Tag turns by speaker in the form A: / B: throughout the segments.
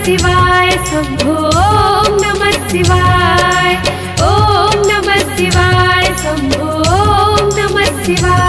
A: शिवाय शंभो ओम नमः शिवाय ओम नमः शिवाय शंभो ओम नमः शिवाय।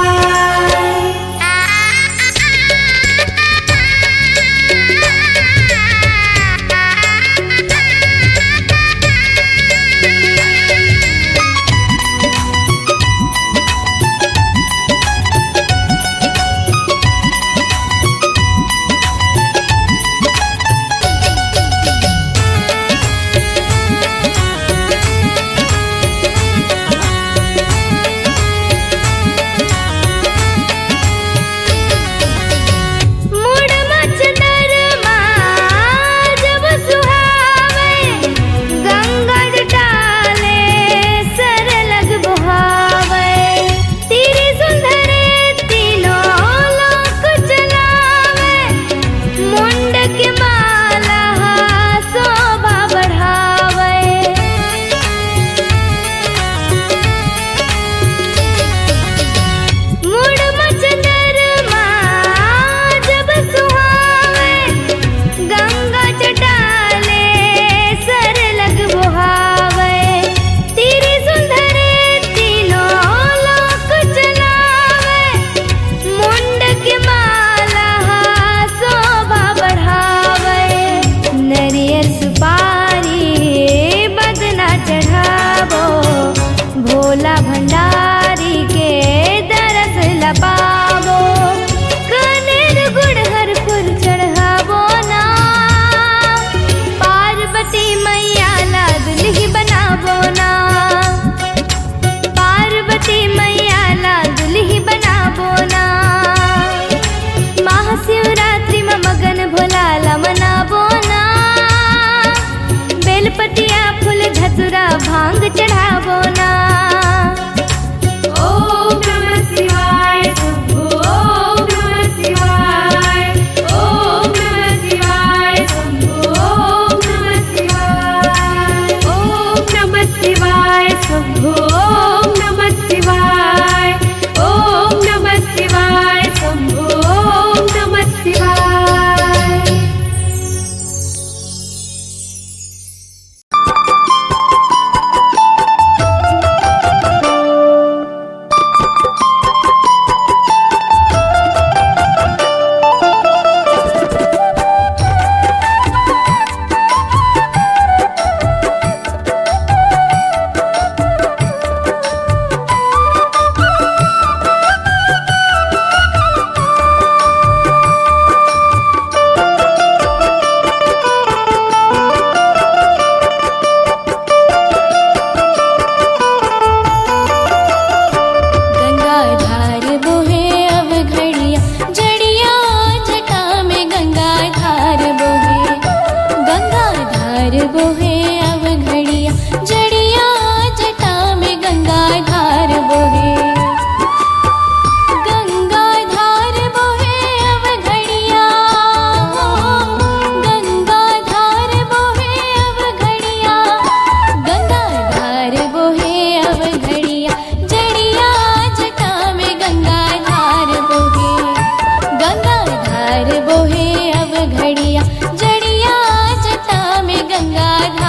A: भांग चढ़ावो ना। ओम नमः शिवाय शंभो ओम नमः शिवाय ओम नमः शिवाय शंभो ओम नमः शिवाय ओम नमः शिवाय शंभो ओम नमः शिवाय ओम नमः शिवाय शंभो ओम नमः शिवाय।
B: बोहे अब घड़िया जड़िया जटा में गंगा धार।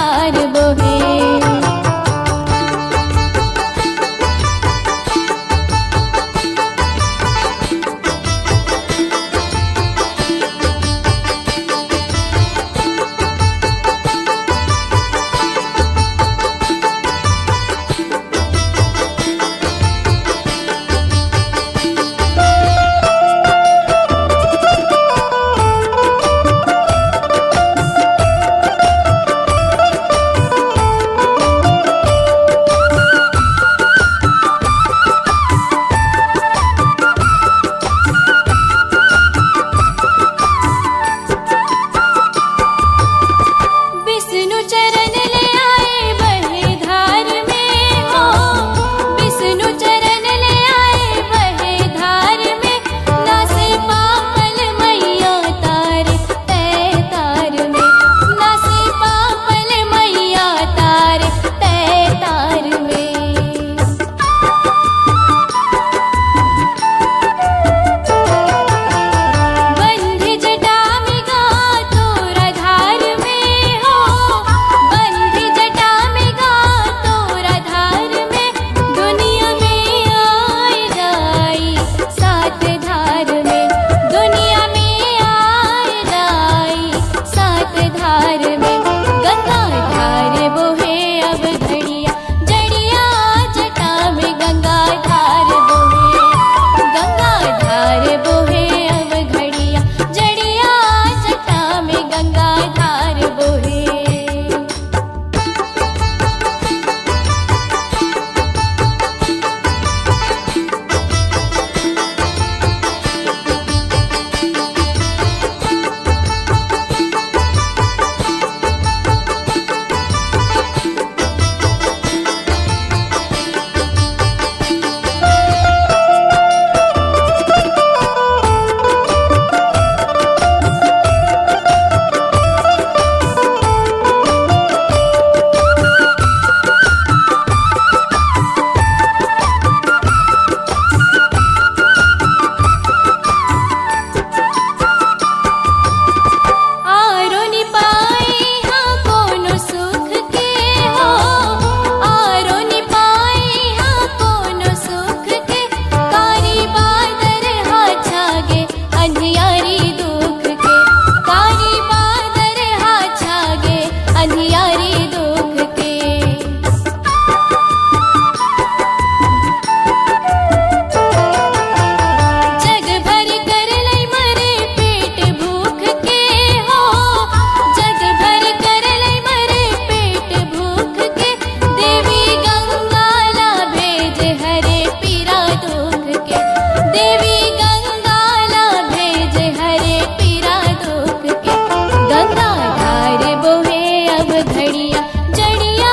A: घड़िया जड़िया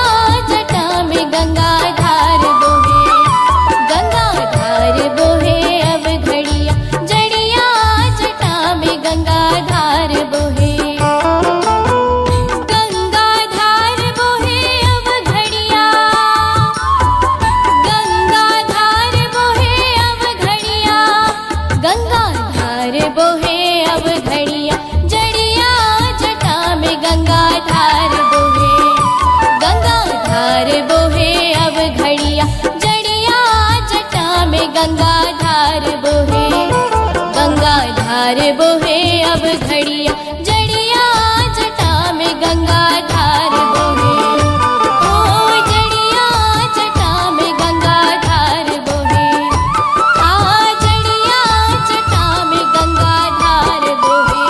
A: जटा में गंगा धार बोहे गंगा धार बोहे अब घड़िया जड़िया जटा में गंगा धार बोहे गंगा धार बोहे अब घड़िया गंगा धार बोहे अब घड़िया गंगा धार बोहे अब घड़िया जड़िया जटा में गंगा धार बोहे गंगा धार बोहे अब घड़िया जड़िया जटा में गंगा धार बोहे गंगा धार बोहे अब घड़िया जड़िया जटा में गंगा धार बोहे ओ जड़िया जटा में गंगा धार बोहे आ जड़िया जटा में गंगा धार बोहे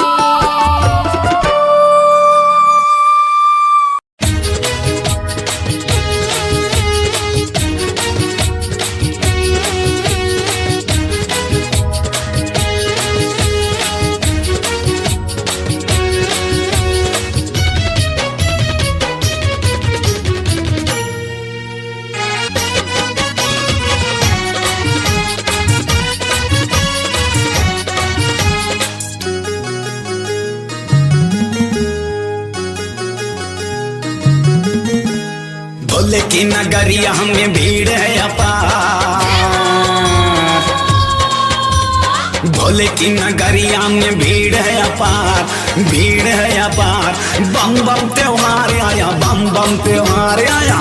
B: भोले की नगरिया में भीड़ है अपार भोले की नगरिया में भीड़ है अपार भीड़ है अपार बम बम त्योहार आया बम बम त्योहार आया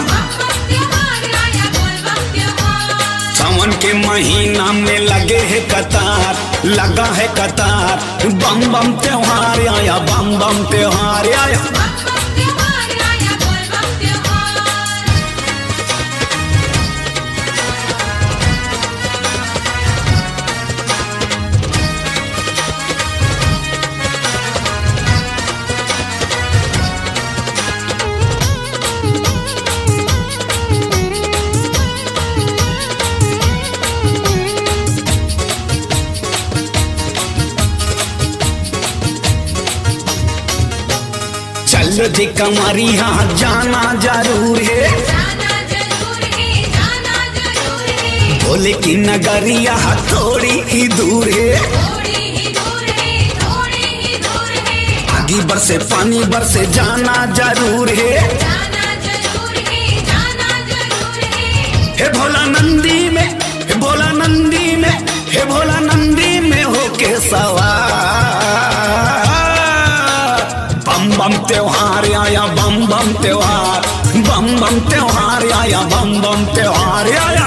B: सावन के महीना में लगे है कतार लगा है कतार बम बम त्योहार आया बम बम त्योहार आया चलो जी कमरिया जाना जरूर है भोले की नगरिया थोड़ी ही दूर है आगे बरसे पानी बरसे जाना जरूर है हे भोला नंदी में हे भोला नंदी में हे भोला नंदी में होके सवार बम बम त्योहार आया बम बम त्योहार आया बम बम त्योहार आया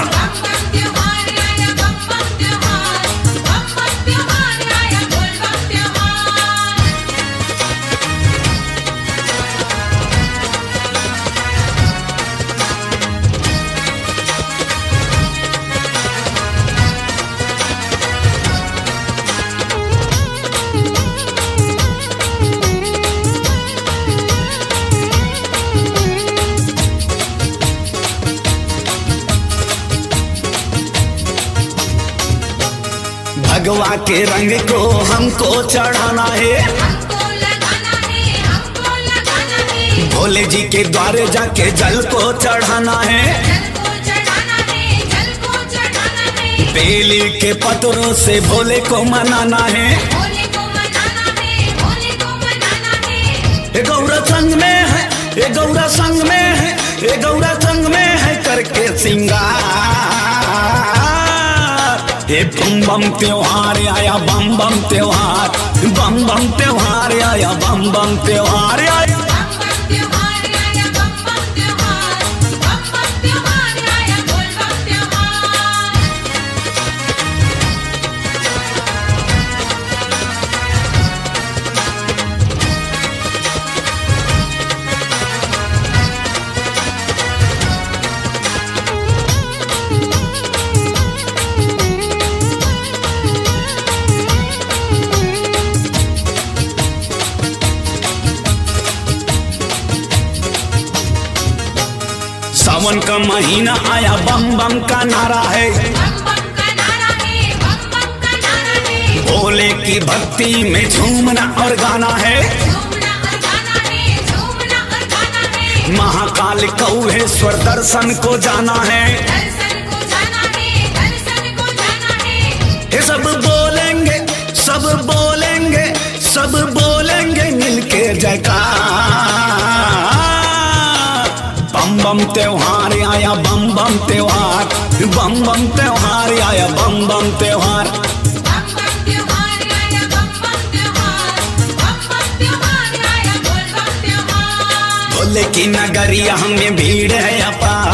B: भगवा के रंग को हमको चढ़ाना है भोले जी के द्वारे जाके जल को चढ़ाना है बेली के पत्रों से भोले को मनाना है ये गौरा संग में है ये गौरा संग में है ये गौरा संग में है करके सिंगार ये बम बम त्योहार आया बम बम त्योहार आया बम बम त्योहार आया सावन का महीना आया बम बम का नारा है भोले की भक्ति में झूमना और गाना है महाकाल कौहेश्वर दर्शन को जाना है।
A: दर्शन को जाना है, दर्शन को जाना है।
B: ये सब बोलेंगे, सब बोलेंगे, सब बोलेंगे मिलके जयकार। बम बम त्योहार आया, बम बम त्योहार, बम बम त्योहार आया, बम बम त्योहार।
A: बम बम त्योहार आया, बम बम त्योहार, बम बम त्योहार आया, बोल बम त्योहार।
B: भोले की नगरिया में भीड़ है अपार,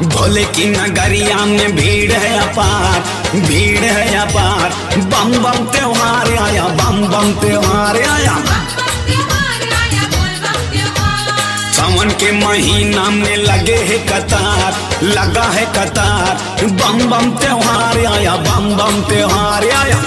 B: भोले की नगरिया में भीड़ है अपार, भीड़ है अपार। बम बम त्योहार आया, बम बम त्योहार आया। सावन के महीना में लगे है कतार, लगा है कतार। बम बम त्योहार आया, बम बम त्योहार आया।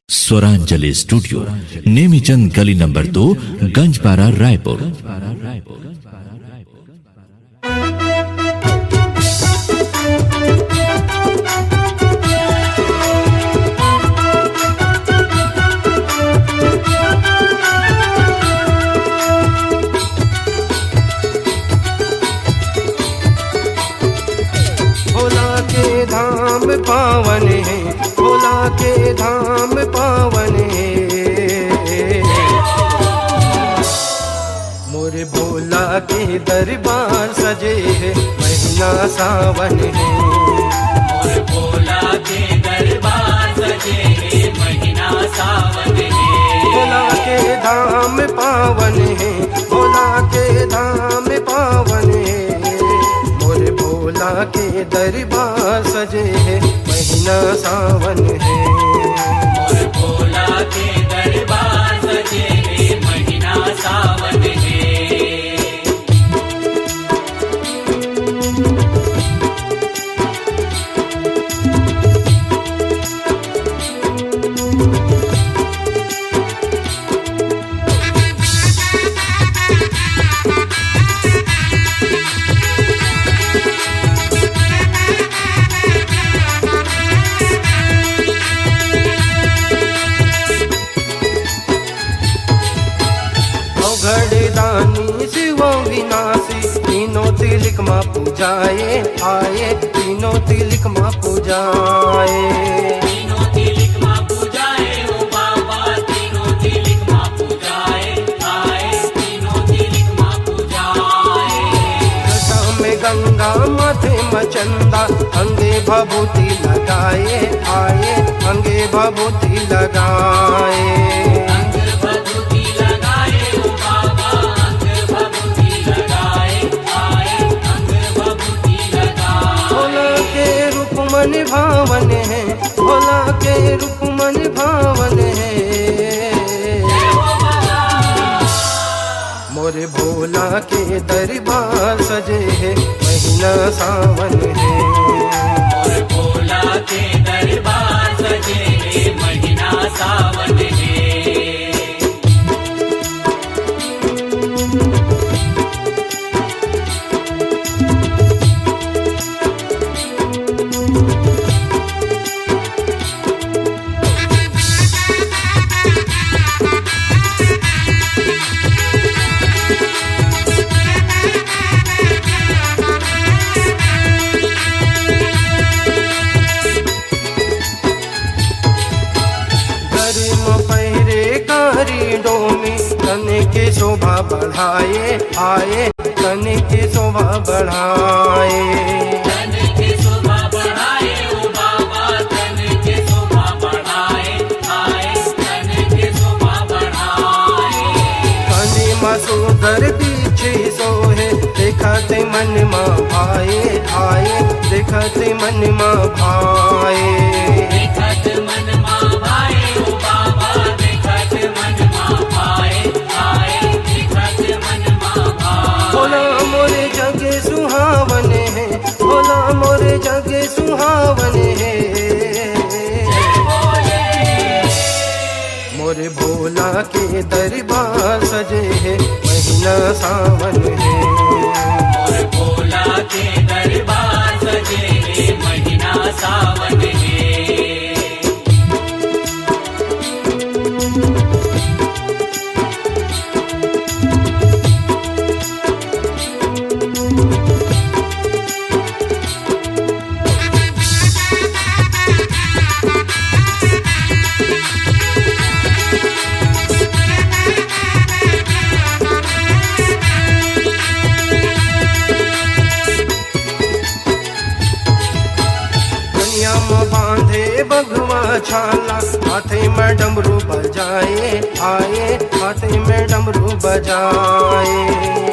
C: स्वरांजलि स्टूडियो, नेमीचंद गली नंबर 2, गंजपारा, रायपुर।
D: भोला के धाम पावन है, भोला के धाम पावन है। मोरे भोला के दरबार सजे है, महीना सावन है।
E: मोरे भोला के दरबार सजे है, महीना सावन है।
D: भोला के धाम पावन है, भोला के धाम पावन है। मोरे भोला के दरबार सजे है, महीना सावन है।
E: मोरे भोला के दरबार सजे है, महीना सावन है।
D: घड़दानी शिव विनाशी, तीनों तिलक माँ पूजाए आए, तीनों तिलक माँ पूजाए।
E: तीनों तिलक माँ पूजाए ओ बाबा, तीनों तिलक माँ पूजाए आए, तीनों तिलक माँ पूजाए।
D: जटा में गंगा माथे मचंदा, अंगे भभूति लगाए आए, अंगे भभूति लगाए।
E: अंग भभूति लगाए ओ बाबा, अंग भभूति लगाए आए, अंग भभूति लगाए।
D: भोला के रूप मन भावन है, भोला के रूप मन भावन है। मोरे भोला के दरबार सजे है, महीना सावन है।
E: मोरे भोला के दरबार सजे है, महीना सावन है।
D: के शोभा बढ़ाए आए, तन की शोभा बढ़ाए।
E: तन की शोभा बढ़ाए ओ बाबा, तन की शोभा बढ़ाए आए, तन की शोभा बढ़ाए।
D: कनी मसूदर पीछे सोहे, देखते मन माँ भाए आए, देखते मन माँ भाए।
E: देखत मन माँ भाए ओ बाबा, देखत मन माँ भाए आए, देखत मन माँ भाए।
D: भोला मोरे जगे सुहावन है, भोला मोरे जगे सुहावन है। मोरे भोला के दरबार सजे है महीना सावन है।
E: और भोला के दरबार सजे है महीना सावन है।
D: कन्या में बांधे बघवा छाला, हाथे में डमरू बजाए आए, हाथे में डमरू बजाए।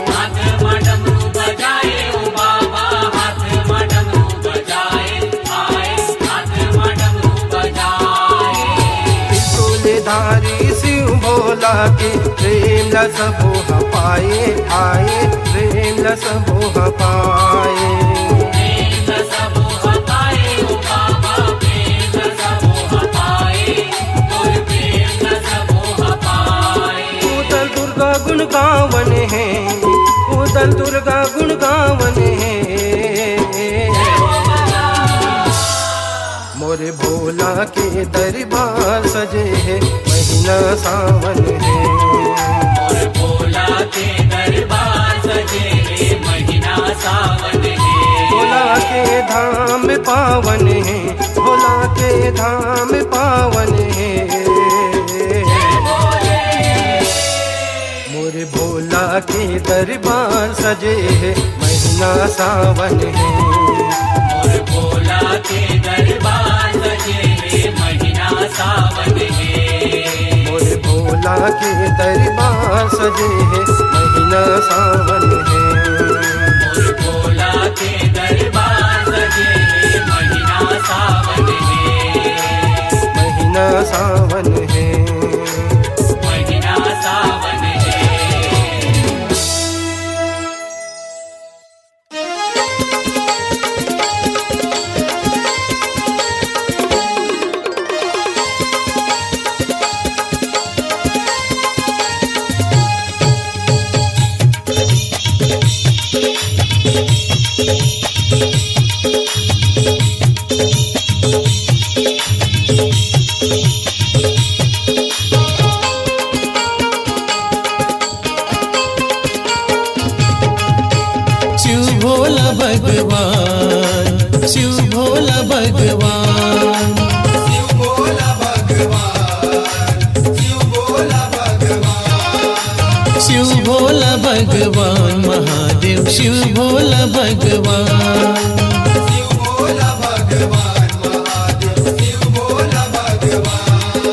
E: हाथ में डमरू बजाए ओ बाबा, हाथ में डमरू बजाए आए, हाथ में डमरू बजाए।
D: त्रिशूलधारी शिव भोला के प्रेम रस मोह पाए आए, प्रेम रस मोह पाए।
E: प्रेम रस मोह पाए ओ बाबा, प्रेम रस मोह पाए, और प्रेम रस मोह पाए।
D: उदल दुर्गा गुण गावन है, उदल दुर्गा गुण गावन है। मोरे भोला के दरबार सजे है महीना सावन है।
E: और भोला के दरबार सजे है महीना सावन है।
D: भोला के धाम पावन है, भोला के धाम पावन है। मोरे भोला के दरबार सजे है महीना सावन है।
E: और भोला के दरबार सजे है महीना सावन है।
D: मोरे भोला के दरबार सजे है महीना सावन है।
E: और भोला के दरबार सजे है महीना सावन है।
D: महीना सावन है।
E: महीना सावन है।
F: शिव भोला भगवान, शिव भोला भगवान,
G: शिव भोला भगवान, शिव भोला भगवान,
F: शिव भोला भगवान महादेव, शिव भोला भगवान।
G: शिव भोला भगवान महादेव, शिव भोला भगवान।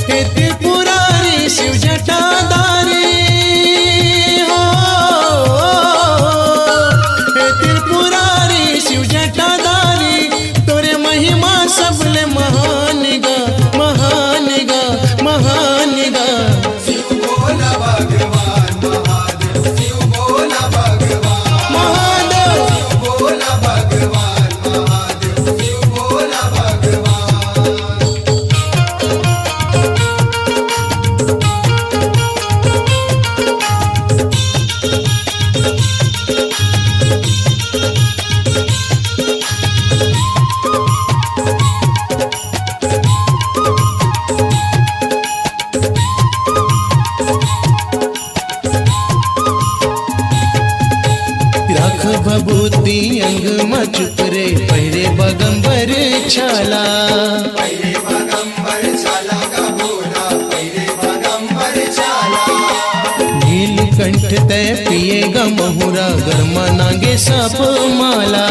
F: हे त्रिपुरारी शिव जटाधारी हो, हे त्रिपुरारी शिव जटाधारी, तोरे महिमा सबले महान गा, महान गा, महान गा।
G: शिव भोला भगवान महादेव, शिव भोला भगवान,
F: महादेव
G: शिव भोला भगवान महादेव, शिव भोला भगवान।
F: राख भभूति अंग में चुप रे, पहरे बगंबर छाला।
G: पहले बगंबर चाला का भोला, पहले बगंबर चाला।
F: नीलकंठ तय पिएगा महुरा, गर्मा नागे साप माला।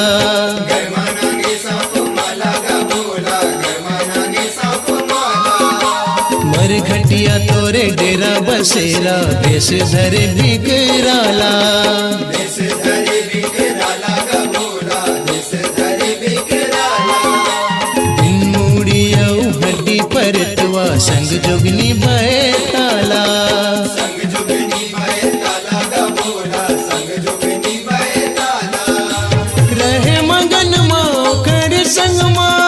G: गरमा नागे सांप माला का भोला, गरमा नागे सांप माला।
F: मर घटिया तोरे डेरा बसेरा, भेष धरे बिगराला।
G: देश धरे बिकराला का भोला, देश धरे बिकराला।
F: दिन मुड़िया हड्डी परतवा, संग जोगनी बैताला।
G: संग जुगनी बैताला का भोला, संग जुगनी बैताला।
F: रहे मगन माँ कर संग माँ,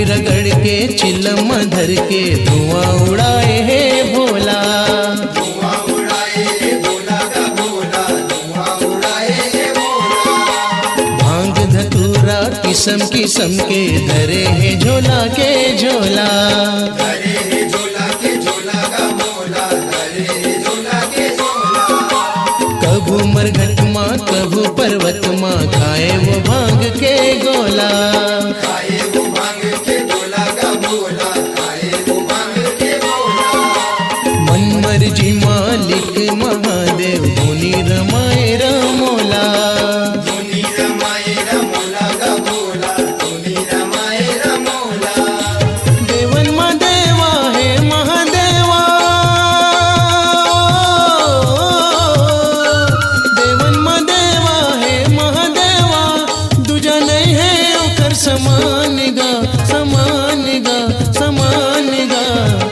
F: धूली रगड़ के चिलम धर के धुआं उड़ाए है भोला।
G: धुआं उड़ाए हे भोला का भोला, धुआं उड़ाए हे भोला।
F: भांग धतूरा किस्म किस्म के धरे है झोला के झोला।
G: धरे हे झोला के झोला का भोला, धरे हे झोला के झोला।
F: कभू मरघट माँ कभू पर्वत माँ खाए वो भांग के गोला।
G: खाए वो भांग के गोला का भोला, खाए वो भांग के गोला।
F: मन मर्जी मालिक महादेव धुनी रमाए रमोला।
G: धुनी रमाए रमोला का भोला, धुनी रमाए रमोला।
F: देवन मा देवा है महादेवा, देवन मा देवा है महादेवा, दूजा नहीं है ओकर समान गा, समान गा, समान गा।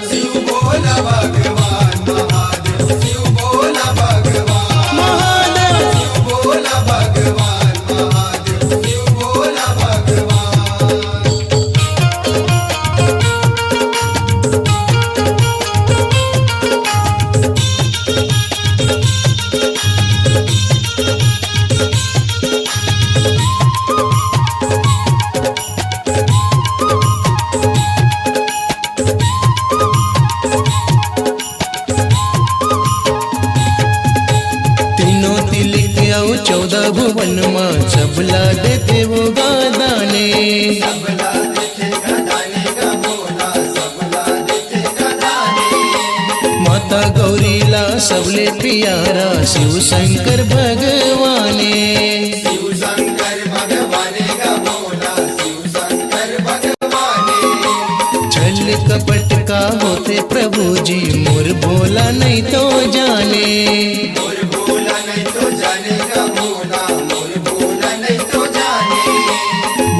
G: शिव भोला भगवान महादेव, शिव भोला भगवान
F: महादेव
G: शिव भोला भगवान महादेव, शिव भोला भगवान।
F: तीनों तिलिक आओ 14 भुवन माँ सबला देते वो गादाने।
G: सबला देते गदाने का भोला, सबला देते गदाने।
F: माता गौरीला सबले प्यारा शिव शंकर भगवाने।
G: शिव शंकर भगवाने का भोला, शिव शंकर भगवाने।
F: छल कपट का होते प्रभु जी मोर भोला नहीं तो जाने।
G: मोर भोला नहीं तो जाने का भोला, मोर भोला नहीं तो जाने।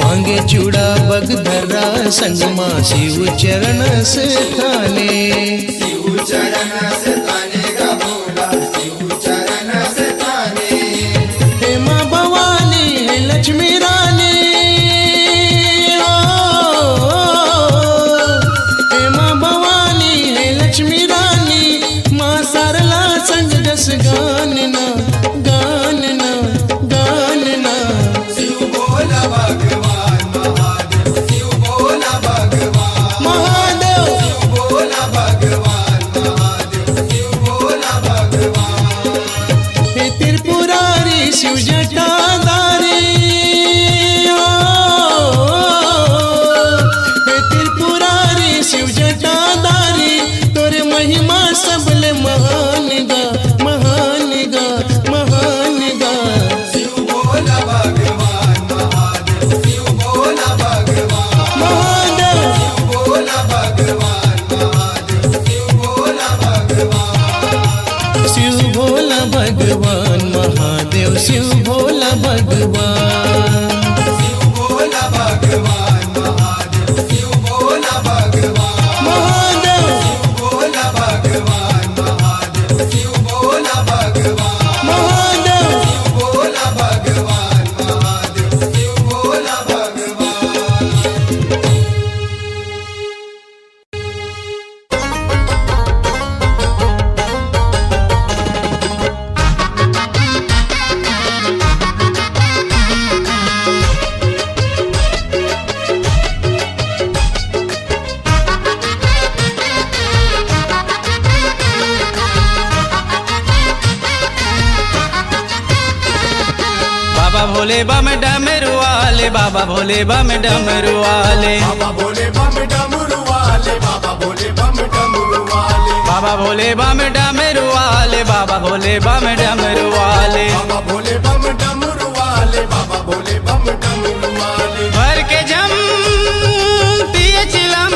F: मांगे चूड़ा बगधरा संगमा शिव चरण से थाने।
G: शिव चरण से ताने का भोला, शिव चरण से ताने।
F: हे माँ भवानी हे लक्ष्मी रानी, ओ, हे माँ भवानी हे लक्ष्मी रानी, माँ सरला संग जस गानना, गानना, गानना।
G: शिव भोला भगवान महादेव, शिव भोला भगवान
F: महादेव
G: शिव भोला भगवान महादेव, शिव भोला भगवान।
F: हे त्रिपुरारी शिव जटाधारी, ओ, हे त्रिपुरारी शिव जटाधारी, तोरे महिमा सबले महान गा, महान गा, महान गा।
G: शिव भोला भगवान महादेव, शिव भोला भगवान
F: महादेव
G: शिव भोला भगवान महादेव, शिव भोला भगवान।
F: शिव भोला भगवान महादेव शिव भोला भगवान।
G: शिव भोला भगवान महादेव, शिव भोला भगवान
F: महादेव
G: शिव भोला भगवान महादेव, शिव भोला भगवान
F: महादेव
G: शिव भोला भगवान महादेव, शिव भोला भगवान।
H: बाबा भोले बम डमरू वाले, बाबा भोले बम डमरू वाले,
G: बाबा भोले बम डमरू वाले, बाबा भोले बम डमरू वाले।
H: बाबा भोले बम डमरू वाले, बाबा भोले बम डमरू वाले।
G: बाबा भोले बम डमरू वाले, बाबा भोले बम डमरू वाले।
H: भर के जम पिए चिलम,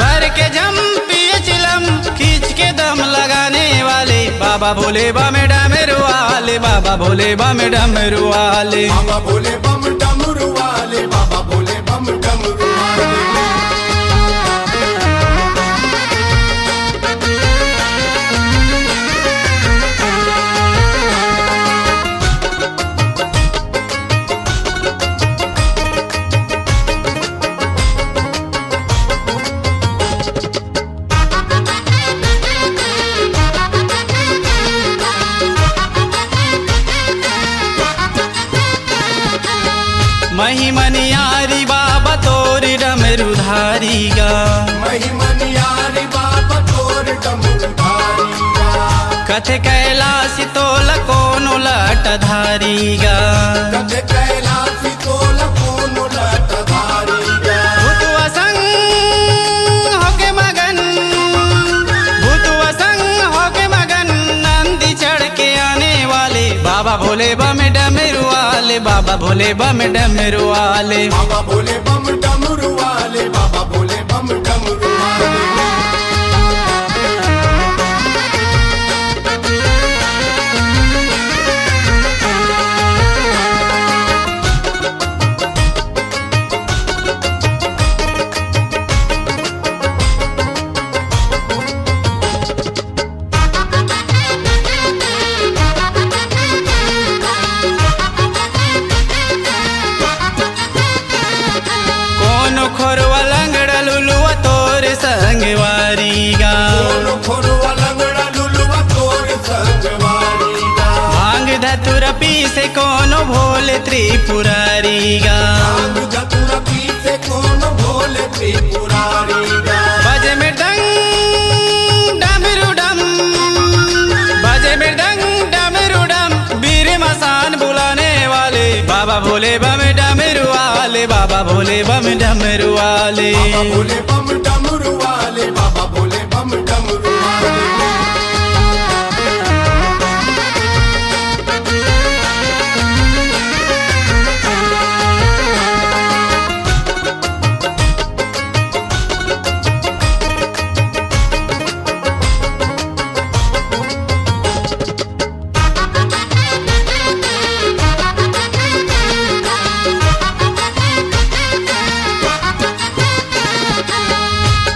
H: भर के जम पिए चिलम, खींच के दम लगाने वाले, बाबा भोले बम डमरू वाले, बाबा भोले बम डमरू वाले।
G: बाबा भोले बम डमरू वाले, बाबा भोले बम डमरू वाले।
H: महिमनियारी बाबा तोर डमरुधारी गा
G: महिमनियारी बाबा तोर डमरुधारी गा
H: कथे कैलाश तोल कोनो लटधारी गा
G: कथे कैलासी तोल कोनो लटधारी गा
H: भूतवा संग होके मगन भूतवा संग होके मगन नंदी चढ़ के आने वाले बाबा भोले बम डमरू वाले बाबा भोले बम डमरू वाले
G: बाबा भोले बम डमरू वाले बाबा भोले बम डमरू वाले
H: कोनो खोरवा लंगड़ा लुलुआ तोर संगवारी गा
G: कोनो खोरवा लंगड़ा लुलुआ तोर संगवारी गा
H: भांग धतुर पीसे कोनो भोले त्रिपुरारी गा
G: भांग धतुर पीसे कोनो भोले त्रिपुरारी गा
H: बजे मृदंग डमरू डम बजे मृदंग डमरू डम वीर मसान बुलाने वाले बाबा भोले बम डमरू वाले बाबा भोले बम डमरू वाले
G: बाबा भोले बम डमरू वाले बाबा भोले बम डमरू वाले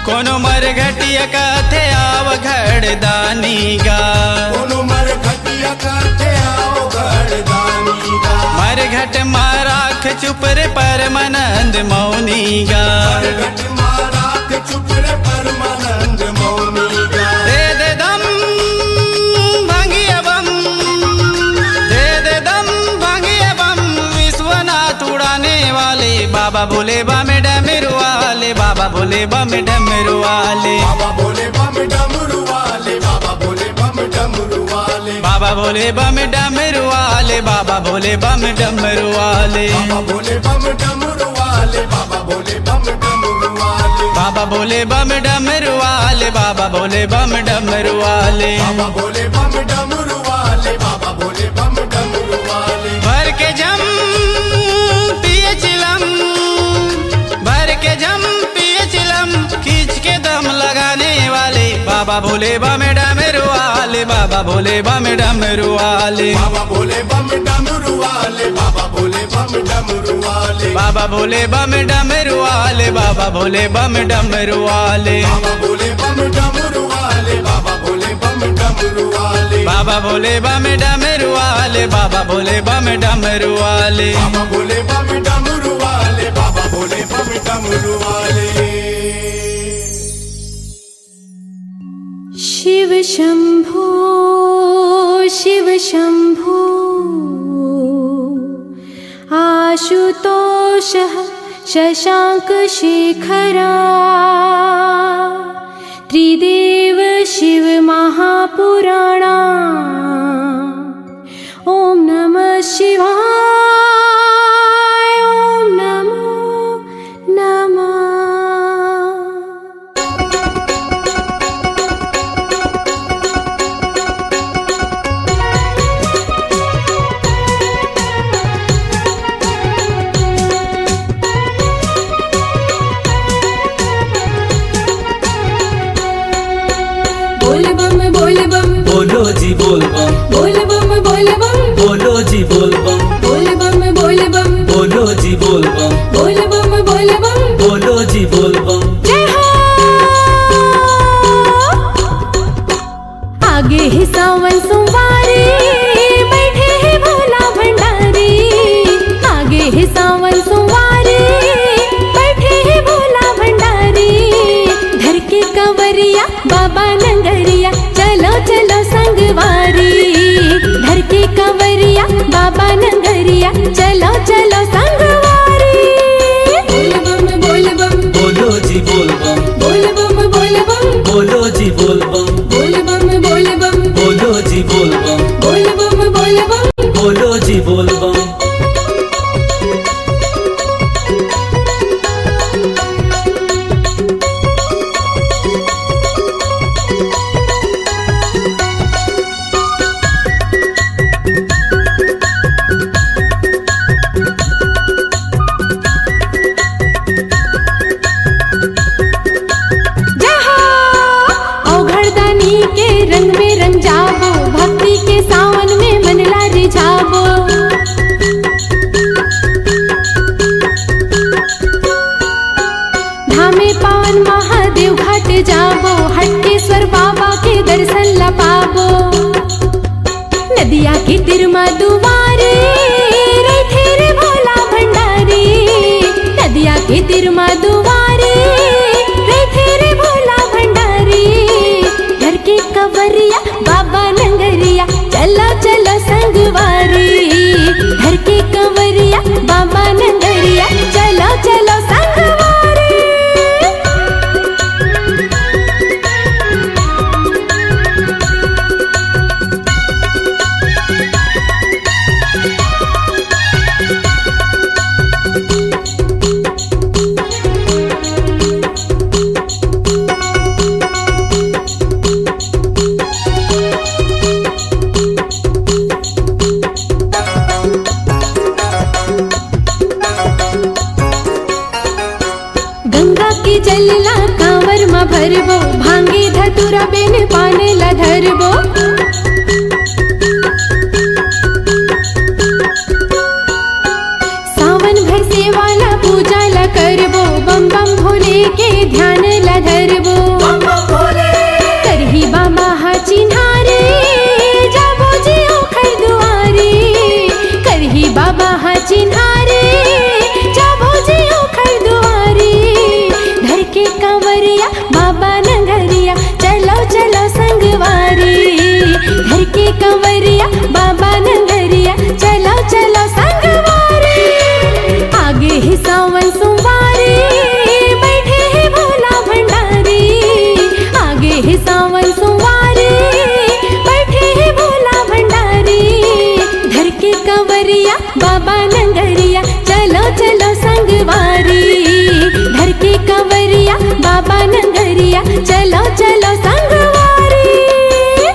H: कोनो मरघटिया कथे आव घड़दानी गा
G: कोनो मर घटिया करते आओ गड़दानी गा
H: मरघट माराख चुप रे परमानंद मौनी गा
G: घट मारा के चुप रे परमानंद मौनी गा
H: दे दे दम भांगिया बम दे दे दम भांगिया बम विश्वनाथ उड़ाने वाले बाबा भोले बम डमरू वाले बाबा भोले बम डमरू वाले
G: बाबा भोले बम डमरू वाले बाबा भोले बम डमरू वाले
H: बाबा भोले बम डमरू वाले बाबा भोले बम डमरू वाले
G: बाबा भोले बम डमरू वाले बाबा भोले बम डमरू वाले
H: बाबा भोले बम डमरू वाले बाबा भोले बम डमरू वाले
G: बाबा भोले बम डमरू वाले बाबा भोले बम डमरू वाले
H: भर के जम पिए चिलम भर के जम पिए चिलम खींच के दम लगाने वाले बाबा भोले बम डमरू वाले बाबा भोले बम डमरू वाले
G: बाबा भोले बम डमरू वाले बाबा भोले बम डमरू वाले
H: बाबा भोले बम डमरू वाले बाबा भोले बम डमरू वाले
G: बाबा भोले बम डमरू वाले बाबा भोले बम डमरू वाले
H: बाबा भोले बम डमरू वाले बाबा भोले बम डमरू वाले
G: बाबा भोले बम डमरू वाले बाबा भोले बम डमरू वाले
I: शिव शंभो आशुतोषः शशांक शेखरा त्रिदेव शिव महापुराणा ओम नमः शिवाय ओम नमो नमः।
J: बोलो जी बोल बम
I: बोल बम बोल बम
J: बोलो जी बोल बम
I: बोल नदिया के तिरमा दुआरे रहे रे भोला भंडारी। नदिया के तिरमा दुआरे रहे रे भोला भंडारी। घर के कवरिया बाबा नंगरिया चलो चलो संगवारी। घर के कवरिया बाबा नंगरिया चलो चलो संगवारी। गंगा के जलला कांवर मा भरबो। भांगे धतुरा बेन पाने ला धरबो। सावन भर सेवाला पूजा ला करबो। बम बम भोले के ध्यान ला धरबो। करही बाबा हा चिन्हारे जाबो जी ओखर दुआरे। करही बाबा हा चिन्हारे जाबो जी ओखर दुआरे। घर के कंवरिया बाबा नंगरिया चलो चलो संगवारी। घर के कंवरिया बाबा नंगरिया चलो चलो संगवारी। आगे ही सावन सोमवारी बैठे है भोला भंडारी। आगे ही सावन सोमवारी बैठे है भोला भंडारी। घर के कंवरिया बाबा नंगरिया चलो चलो संगवारी। घर के कंवरिया बाबा नंगरिया चलो चलो संगवारी।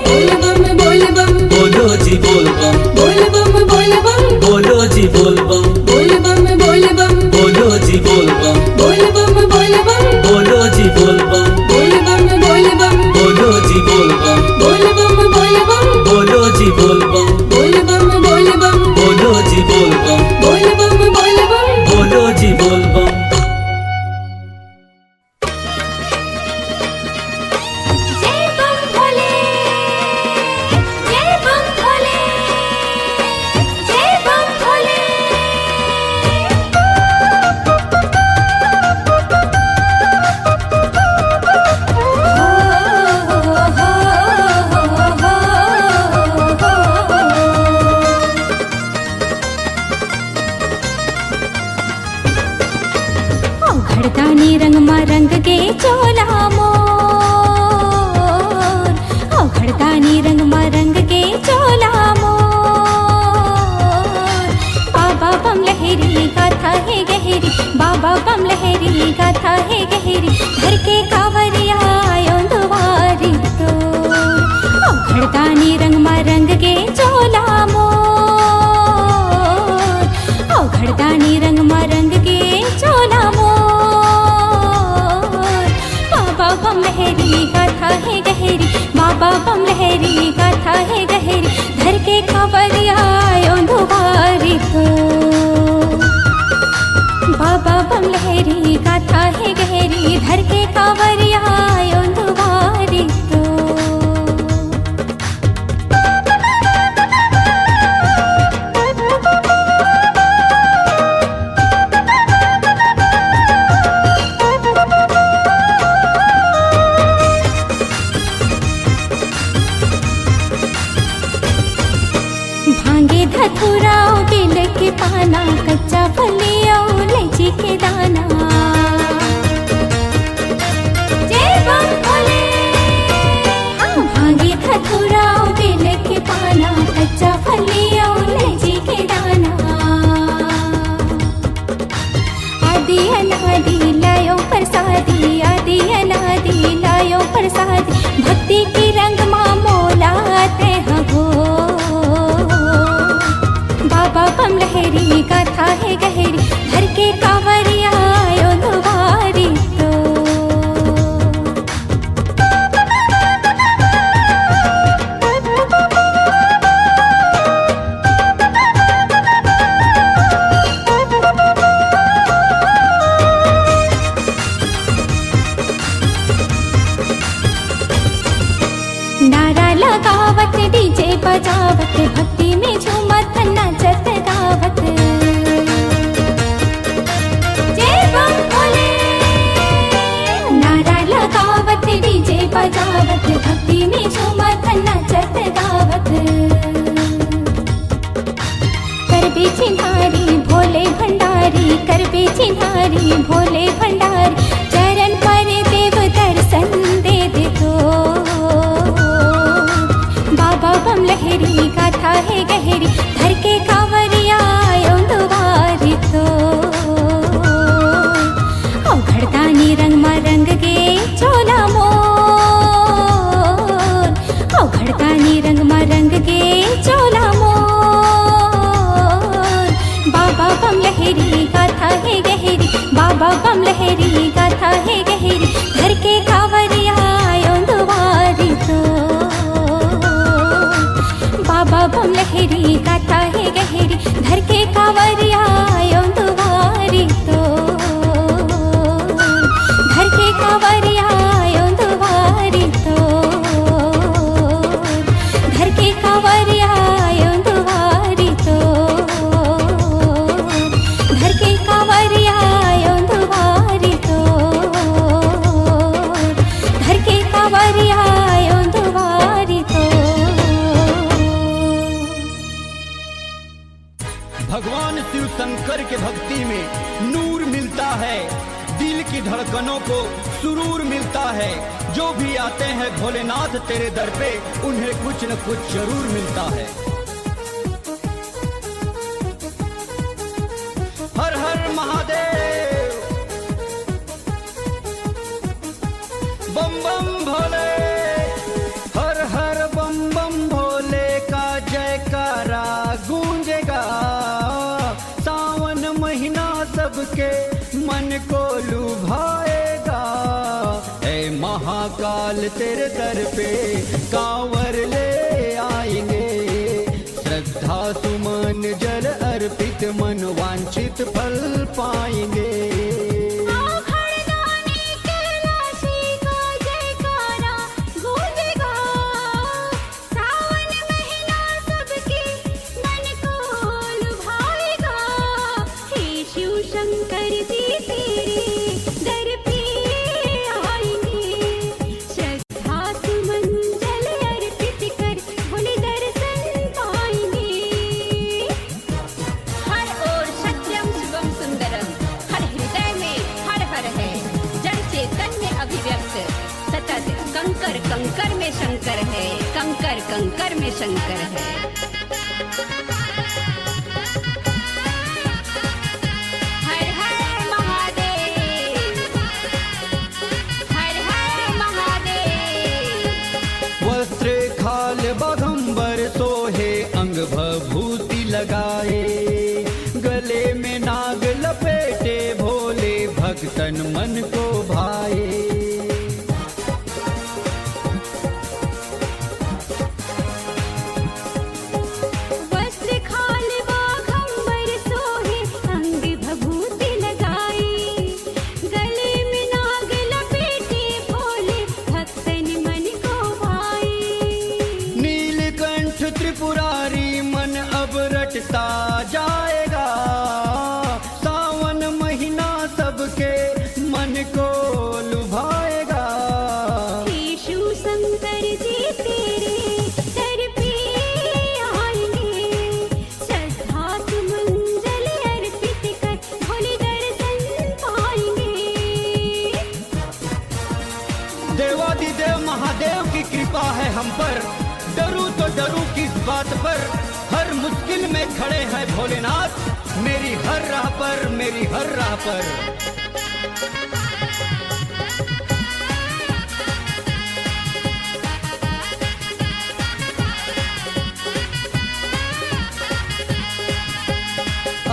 I: बोल बम बोल बम
E: बोलो जी बोल बम
I: बोल बम बोल बम
E: बोलो जी बोल बम
I: बोल बम बोल बम
E: बोलो जी बोल बम
I: बोल बम बोल बम
E: बोलो जी बोल बम
I: बोल बम बोल बम
E: बोलो जी बोल बम
I: बोल बम बोल बम
E: बोलो जी बोल बम
I: बोल बम बोल बम
E: बोलो जी बोल बम
I: बोल बम बोल बम।
E: बोलो जी बोल बम।
I: जय बम भोले जय बम भोले जय बम भोले। घड़दानी रंग मा रंग के चोला मोर। घड़दानी रंग मा रंग के चोला मोर। बाबा बम लहरी गाथा है गहरी। बाबा बम लहरी गाथा है गहरी। घर के कांवरिया आयो दुआरी तो। घड़दानी रंग मा रंग के चोला मोर। घड़दानी रंग मा रंग के चोला मोर। बाबा बम लहरी गाथा है गहरी। बाबा बम लहरी गाथा है गहरी। घर के कांवरिया आयो दुआरी तो। बाबा बम लहरी गाथा है गहरी। घर के कांवरिया आयो दुआरी तो। भांगे धतुरा बेल के पाना। कच्चा फलिया इलायची के दाना। जय बम भोले। भांगे धतुरा बेल के पाना। कच्चा फलिया इलायची के दाना। आदि अनादि लायो प्रसादी। आदि अनादि लायो प्रसादी। भक्ति की रंग मा मोलाते हो। बाबा बम लहरी गाथा है गहरी। घर के कांवरिया आयो दुआरी तो। नारा लगावत डीजे बजावत भक्ति डीजे बजावत भक्ति में झूमत नाचत गावत करबे चिन्हारी भोले भंडारी करबे चिन्हारी भोले भंडारी चरण पर देव दर्शन दे दे तो बाबा बम लहरी गाथा है गहरी धर के कांवरिया आयो दुआरी तो ओ घड़दानी रंग मा रंग गे चोला मोर ओ घड़दानी रंग मा रंग गे चोला मोर बाबा बम लहरी गाथा है गहरी बाबा बम लहरी गाथा है गहरी घर के कांवरिया आयो दुआरी तो बाबा बम लहरी गाथा है गहरी घर के कांवरिया आयो दुआरी तो घर के कांवरिया आयो दुआरी तो घर के कांवरिया आयो दुआरी तो घर के कांवरिया आयो दुआरी तो घर के कांवरिया आयो दुआरी तो
B: भगवान शिव शंकर के भक्ति में नूर मिलता है, दिल की धड़कनों को सुरूर मिलता है। जो भी आते हैं भोलेनाथ तेरे दर पे, उन्हें कुछ न कुछ जरूर मिलता है। हर हर महादेव, बम बम भोले, हर हर बम बम भोले का जयकारा गूंजेगा। सावन महीना सबके मन को लुभाएगा। ऐ महाकाल तेरे दर पे कांवर ले आएंगे, श्रद्धा सुमन जल अर्पित मन वांछित फल पाएंगे।
I: शंकर जी तेरे दर पे आएंगे, श्रद्धा सुमन जल अर्पित कर भोले दर्शन पाएंगे।
A: हर ओर सत्यम शिवम सुंदरम, हर हृदय में हर हर है, जड़ चेतन में अभिव्यक्त सतत कंकर कंकर में शंकर है, कंकर कंकर में शंकर है। हर हर महादेव, हर हर महादेव।
B: वस्त्र खाल बाघंबर सोहे, अंग भभूति लगाए, गले में नाग लपेटे भोले भक्तन मन को भाए।
I: वस्त्र खाल बाघंबर सोहे, अंग भभूति लगाए, गले में नाग लपेटे भोले भक्तन मन को भाए।
B: नीलकंठ त्रिपुरारी मन अब रटता जाएगा। सावन महीना सबके मन को लुभाएगा।
I: हे शिव शंकर जी तेरे दर पे आएंगे, श्रद्धा सुमन जल अर्पित कर भोले दर्शन पाएंगे।
B: देवादिदेव महादेव की कृपा है हम पर, डरू तो डरू किस बात पर। हर मुश्किल में खड़े हैं भोलेनाथ, मेरी हर राह पर, मेरी हर राह पर।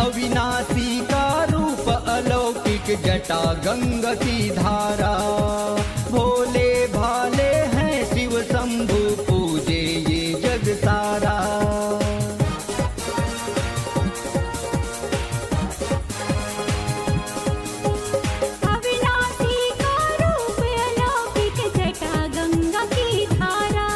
B: अविनाशी का रूप अलौकिक जटा गंगा की धारा, भोले भाले हैं शिव शंभु पूजे ये जग सारा।
I: अविनाशी का रूप अलौकिक जटा गंगा की धारा,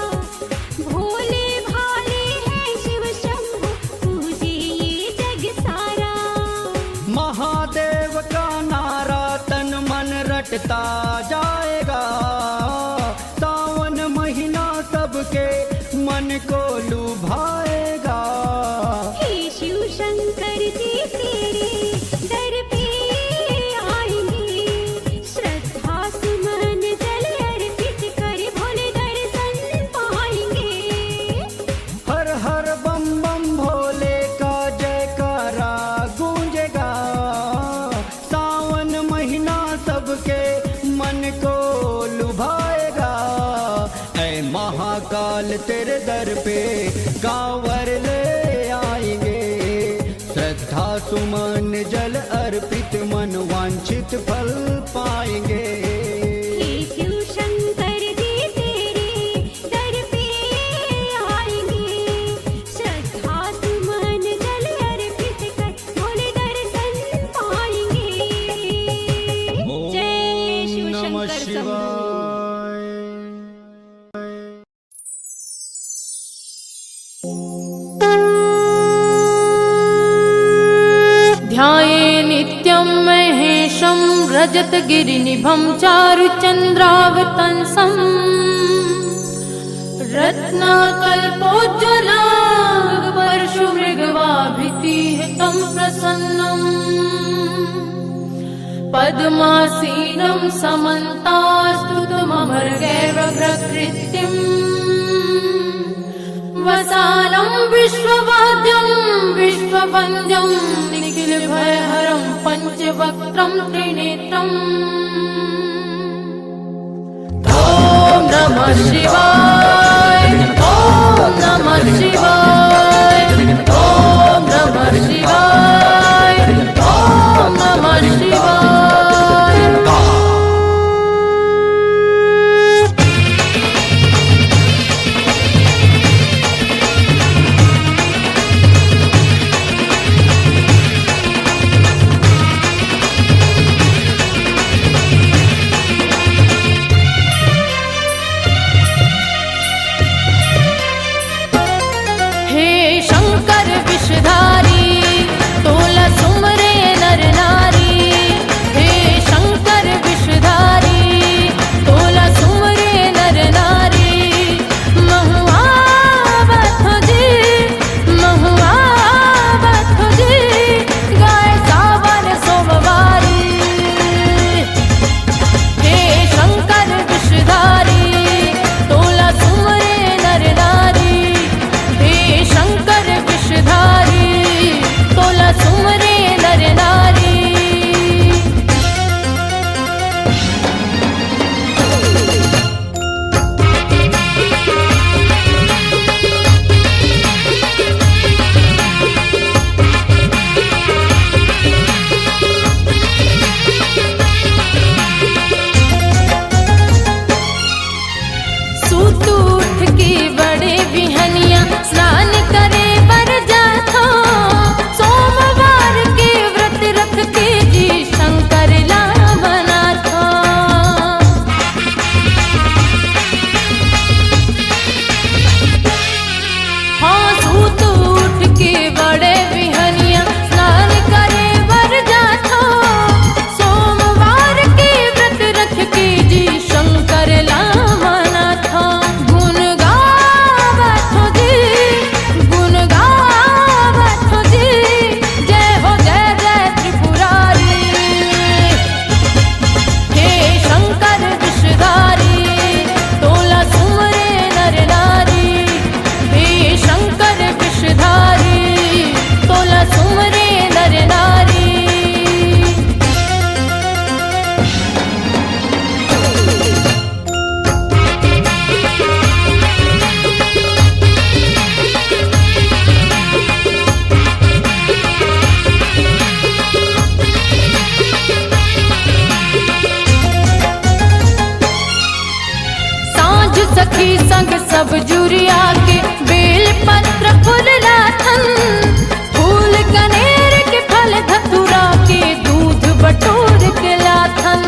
I: भोले भाले हैं शिव शंभु पूजे ये जग सारा।
B: महादेव का नारा तन मन रटता जाएगा, फल तेरे दर पे कांवर ले आएंगे। श्रद्धा सुमन जल अर्पित मन वांछित फल पाएंगे।
I: हे शिव शंकर जी तेरे दर पे आएंगे। श्रद्धा सुमन जल अर्पित कर भोले दर्शन पाएंगे। जय शिव
B: नमः
I: शंकर
B: शिवाय।
J: ध्याये नित्यं महेशं रजतगिरिनिभं चारुचन्द्रावतंसं रत्नकल्पोज्ज्वलं परशुमृगवाभितिहितं प्रसन्नम् पद्मासीनं समन्तास्तुतममरगैरभ्रकृत्यम् वसानं विश्ववाद्यं विश्ववन्द्यं निखिलभयहरं पञ्चवक्त्रं त्रिनेत्रम् ॐ नमः शिवाय ॐ नमः शिवाय ॐ नमः शिवाय ॐ नमः शिवाय। हे शंकर विषधारी तोला सुमरे नर नारी। हे शंकर विषधारी तोला सुमरे नर नारी। महुआ बथो जी महुआ बथो जी गाय सावन सोमवारी। हे शंकर विषधारी तोला सुमरे नर नारी। हे शंकर विषधारी तोला सुमरे नर नारी। सूत उठ के बड़े बिहनिया स्नान करे बर जाथो। सोमवार के व्रत रख के जी शंकर ला बनाथो। हाँ सूत उठ के बड़े बिहनिया स्नान करे बर जाथो। सोमवार के व्रत रख के जी शंकर ला मनाथो। गुण गावथो जी गुण गावथो जी जय हो जय जय त्रिपुरारी। हे शंकर विषधारी तोला सुमरे नर नारी। हे शंकर विषधारी तोला सुमरे नर नारी। सांझ सखी संग सब जुरिया के बेल पत्र फूल लाथन। फूल कनेर के फल धतुरा के दूध बटोर के लाथन।